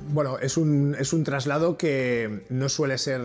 Bueno, es un traslado que no suele ser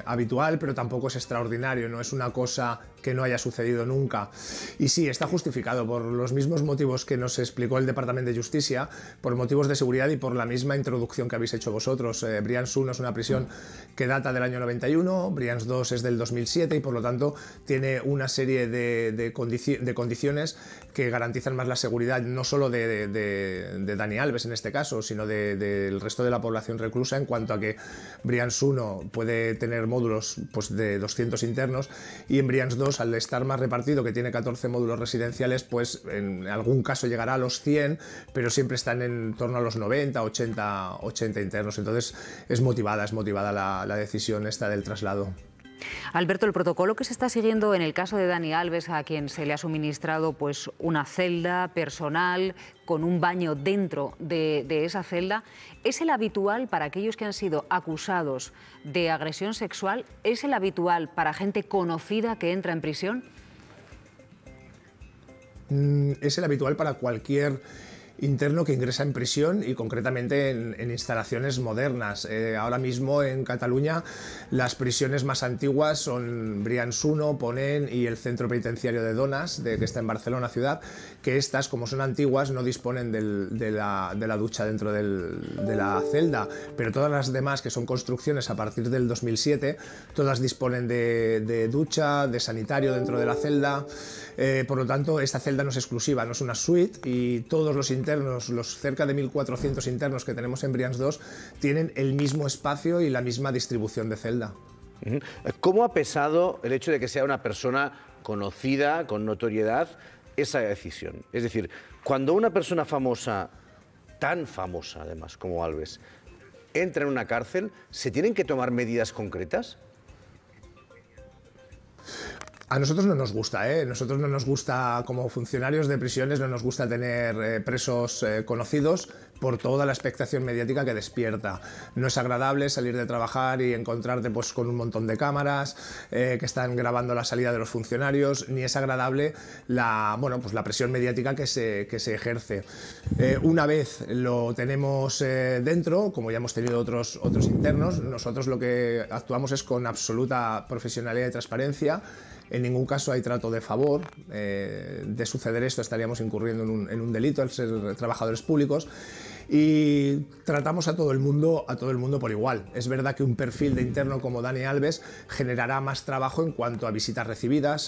habitual, pero tampoco es extraordinario, no es una cosa que no haya sucedido nunca. Y sí, está justificado por los mismos motivos que nos explicó el Departamento de Justicia, por motivos de seguridad y por la misma introducción que habéis hecho vosotros. Brians 1 es una prisión que data del año 91, Brians 2 es del 2007 y por lo tanto tiene una serie de condiciones que garantizan más la seguridad, no solo de Dani Alves en este caso, sino del resto de la población reclusa, en cuanto a que Brians 1 puede tener módulos pues, de 200 internos y en Brians 2, al estar más repartido, que tiene 14 módulos residenciales, pues en algún caso llegará a los 100, pero siempre están en torno a los 90, 80 internos. Entonces es motivada la decisión esta del traslado. Alberto, el protocolo que se está siguiendo en el caso de Dani Alves, a quien se le ha suministrado pues, una celda personal con un baño dentro de esa celda, ¿es el habitual para aquellos que han sido acusados de agresión sexual? ¿Es el habitual para gente conocida que entra en prisión? Es el habitual para cualquier interno que ingresa en prisión y concretamente en instalaciones modernas. Ahora mismo en Cataluña las prisiones más antiguas son Brians 1, Ponent y el centro penitenciario de Donas, que está en Barcelona ciudad, que estas, como son antiguas, no disponen de la ducha dentro de la celda, pero todas las demás, que son construcciones a partir del 2007, todas disponen de ducha, de sanitario dentro de la celda. Por lo tanto, esta celda no es exclusiva, no es una suite y todos los internos, los cerca de 1.400 internos que tenemos en Brians 2, tienen el mismo espacio y la misma distribución de celda. ¿Cómo ha pesado el hecho de que sea una persona conocida, con notoriedad, esa decisión? Es decir, cuando una persona famosa, tan famosa además como Alves, entra en una cárcel, ¿se tienen que tomar medidas concretas? A nosotros no nos gusta, nosotros no nos gusta, como funcionarios de prisiones, no nos gusta tener presos conocidos por toda la expectación mediática que despierta. No es agradable salir de trabajar y encontrarte pues, con un montón de cámaras que están grabando la salida de los funcionarios, ni es agradable la presión mediática que se ejerce. Una vez lo tenemos dentro, como ya hemos tenido otros internos, nosotros lo que actuamos es con absoluta profesionalidad y transparencia. En ningún caso hay trato de favor. De suceder esto estaríamos incurriendo en un delito al ser trabajadores públicos y tratamos a todo el mundo por igual. Es verdad que un perfil de interno como Dani Alves generará más trabajo en cuanto a visitas recibidas,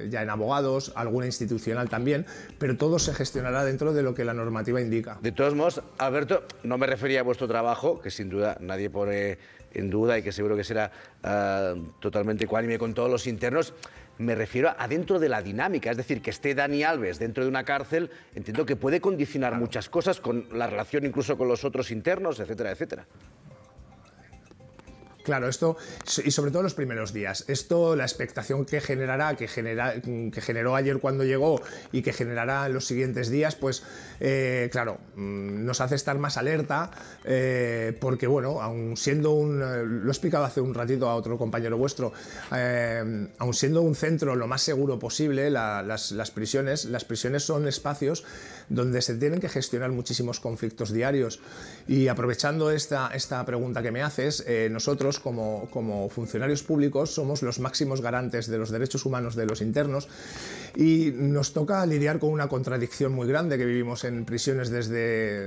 ya en abogados, alguna institucional también, pero todo se gestionará dentro de lo que la normativa indica. De todos modos, Alberto, no me refería a vuestro trabajo, que sin duda nadie pone en duda y que seguro que será totalmente ecuánime con todos los internos. Me refiero a dentro de la dinámica, es decir, que esté Dani Alves dentro de una cárcel, entiendo que puede condicionar muchas cosas, con la relación incluso con los otros internos, etcétera, etcétera. Claro, esto, y sobre todo los primeros días, esto, la expectación que generará, que generó ayer cuando llegó y que generará en los siguientes días, pues claro, nos hace estar más alerta, porque bueno, aun siendo lo he explicado hace un ratito a otro compañero vuestro, aun siendo un centro lo más seguro posible, las prisiones son espacios donde se tienen que gestionar muchísimos conflictos diarios y aprovechando esta pregunta que me haces, nosotros como funcionarios públicos somos los máximos garantes de los derechos humanos de los internos y nos toca lidiar con una contradicción muy grande que vivimos en prisiones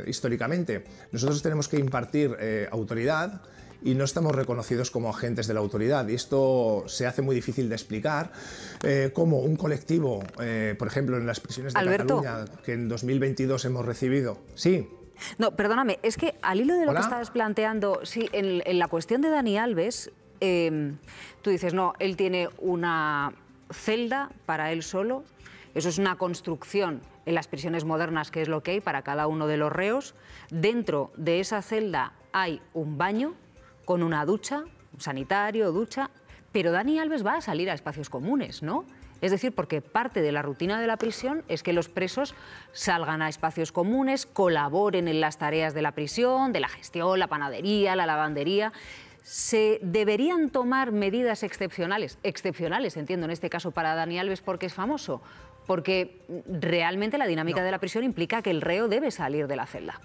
históricamente. Nosotros tenemos que impartir autoridad y no estamos reconocidos como agentes de la autoridad. Y esto se hace muy difícil de explicar, como un colectivo, por ejemplo, en las prisiones de Alberto, Cataluña, que en 2022 hemos recibido... Sí. No, perdóname, es que al hilo de lo que estabas planteando, sí, en la cuestión de Dani Alves, tú dices, no, él tiene una celda para él solo, eso es una construcción en las prisiones modernas, que es lo que hay para cada uno de los reos. Dentro de esa celda hay un baño con una ducha, un sanitario, ducha, pero Dani Alves va a salir a espacios comunes, ¿no? Es decir, porque parte de la rutina de la prisión es que los presos salgan a espacios comunes, colaboren en las tareas de la prisión, de la gestión, la panadería, la lavandería. ¿Se deberían tomar medidas excepcionales? Excepcionales, entiendo, en este caso para Dani Alves porque es famoso. Porque realmente la dinámica de la prisión implica que el reo debe salir de la celda.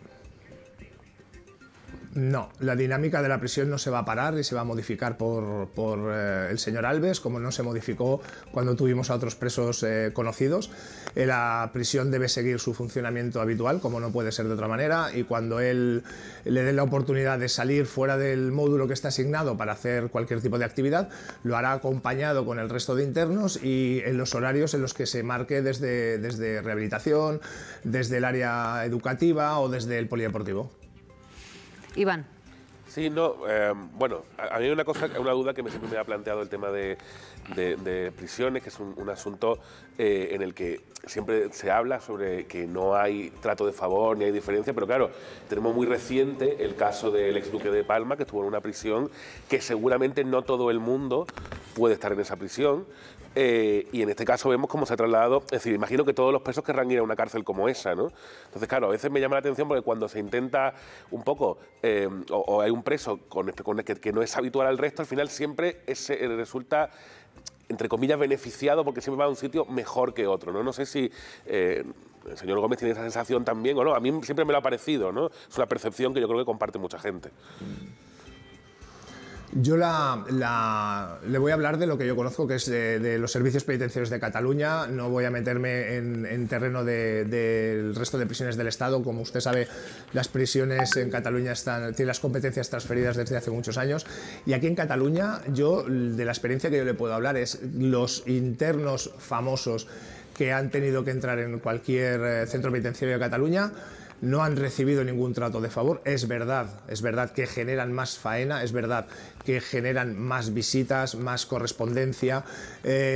No, la dinámica de la prisión no se va a parar y se va a modificar por el señor Alves, como no se modificó cuando tuvimos a otros presos conocidos. La prisión debe seguir su funcionamiento habitual, como no puede ser de otra manera, y cuando él le dé la oportunidad de salir fuera del módulo que está asignado para hacer cualquier tipo de actividad, lo hará acompañado con el resto de internos y en los horarios en los que se marque desde rehabilitación, desde el área educativa o desde el polideportivo. Iván. Sí, no, bueno, a mí hay una duda que siempre me ha planteado el tema de prisiones, que es un asunto en el que siempre se habla sobre que no hay trato de favor ni hay diferencia, pero claro, tenemos muy reciente el caso del exduque de Palma, que estuvo en una prisión, que seguramente no todo el mundo puede estar en esa prisión. Y en este caso vemos cómo se ha trasladado, es decir, imagino que todos los presos querrán ir a una cárcel como esa, ¿no? Entonces, claro, a veces me llama la atención porque cuando se intenta un poco, o hay un preso que no es habitual al resto, al final siempre resulta, entre comillas, beneficiado porque siempre va a un sitio mejor que otro, ¿no? No sé si el señor Gómez tiene esa sensación también o no, a mí siempre me lo ha parecido, ¿no? Es una percepción que yo creo que comparte mucha gente. Yo le voy a hablar de lo que yo conozco, que es de los servicios penitenciarios de Cataluña. No voy a meterme en terreno del resto de prisiones del Estado. Como usted sabe, las prisiones en Cataluña tienen las competencias transferidas desde hace muchos años. Y aquí en Cataluña, de la experiencia que yo le puedo hablar es los internos famosos que han tenido que entrar en cualquier centro penitenciario de Cataluña no han recibido ningún trato de favor. Es verdad que generan más faena, es verdad que generan más visitas, más correspondencia,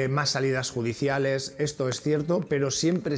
más salidas judiciales, esto es cierto, pero siempre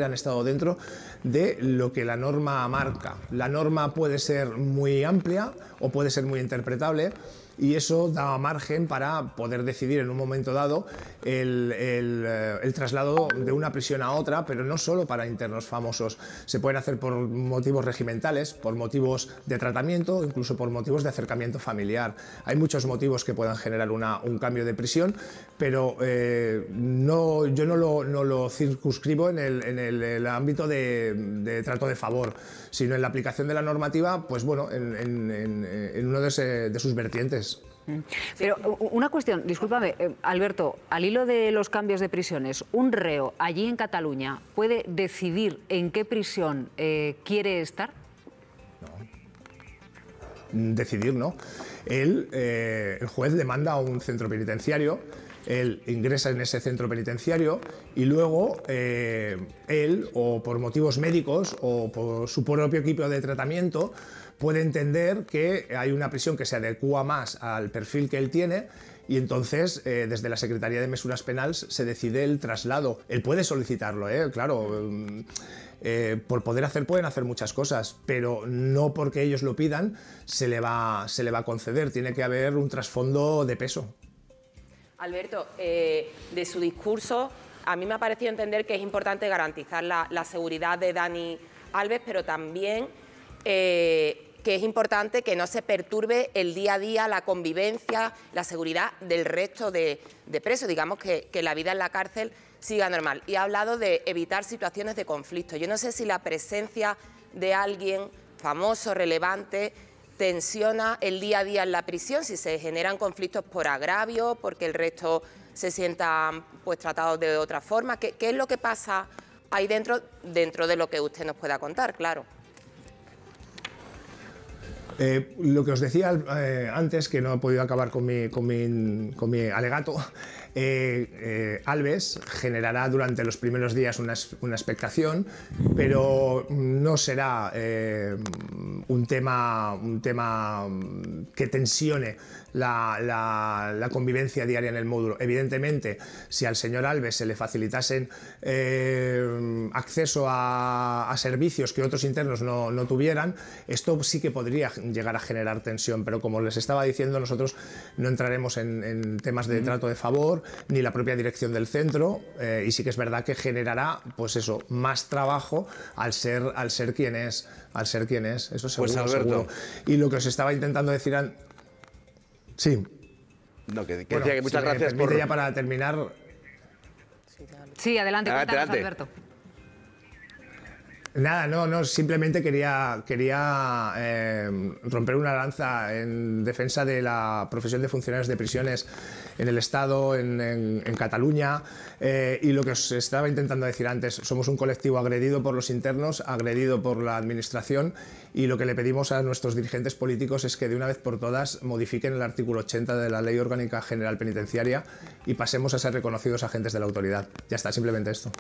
han estado dentro de lo que la norma marca. La norma puede ser muy amplia o puede ser muy interpretable, y eso da margen para poder decidir en un momento dado el traslado de una prisión a otra, pero no solo para internos famosos. Se pueden hacer por motivos regimentales, por motivos de tratamiento, incluso por motivos de acercamiento familiar. Hay muchos motivos que puedan generar un cambio de prisión, pero yo no lo circunscribo en el ámbito de trato de favor, sino en la aplicación de la normativa, pues bueno, en uno de sus vertientes. Pero una cuestión, discúlpame, Alberto, al hilo de los cambios de prisiones, ¿un reo allí en Cataluña puede decidir en qué prisión quiere estar? No. Decidir, no. El juez le manda a un centro penitenciario, él ingresa en ese centro penitenciario y luego él, o por motivos médicos o por su propio equipo de tratamiento, puede entender que hay una prisión que se adecúa más al perfil que él tiene y entonces desde la Secretaría de Mesuras Penals se decide el traslado. Él puede solicitarlo, claro. Por poder hacer pueden hacer muchas cosas, pero no porque ellos lo pidan se le va a conceder. Tiene que haber un trasfondo de peso. Alberto, de su discurso a mí me ha parecido entender que es importante garantizar la seguridad de Dani Alves, pero también que es importante que no se perturbe el día a día, la convivencia, la seguridad del resto de presos, digamos que la vida en la cárcel siga normal. Y ha hablado de evitar situaciones de conflicto. Yo no sé si la presencia de alguien famoso, relevante, tensiona el día a día en la prisión, si se generan conflictos por agravio, porque el resto se sientan pues tratados de otra forma. ¿Qué es lo que pasa ahí dentro de lo que usted nos pueda contar, claro? Lo que os decía antes, que no he podido acabar con mi alegato, Alves generará durante los primeros días una expectación, pero no será un tema que tensione la convivencia diaria en el módulo. Evidentemente, si al señor Alves se le facilitasen acceso a servicios que otros internos no tuvieran, esto sí que podría llegar a generar tensión, pero como les estaba diciendo, nosotros no entraremos en temas de trato de favor, ni la propia dirección del centro, y sí que es verdad que generará, pues eso, más trabajo al ser quien es, eso seguro, pues Alberto, seguro. Y lo que os estaba intentando decir sí. No, que decía que muchas gracias por... ya para terminar... Sí, adelante, cuéntanos, Alberto. Nada, no, simplemente quería romper una lanza en defensa de la profesión de funcionarios de prisiones en el Estado, en Cataluña, y lo que os estaba intentando decir antes, somos un colectivo agredido por los internos, agredido por la administración, y lo que le pedimos a nuestros dirigentes políticos es que de una vez por todas modifiquen el artículo 80 de la Ley Orgánica General Penitenciaria y pasemos a ser reconocidos agentes de la autoridad. Ya está, simplemente esto.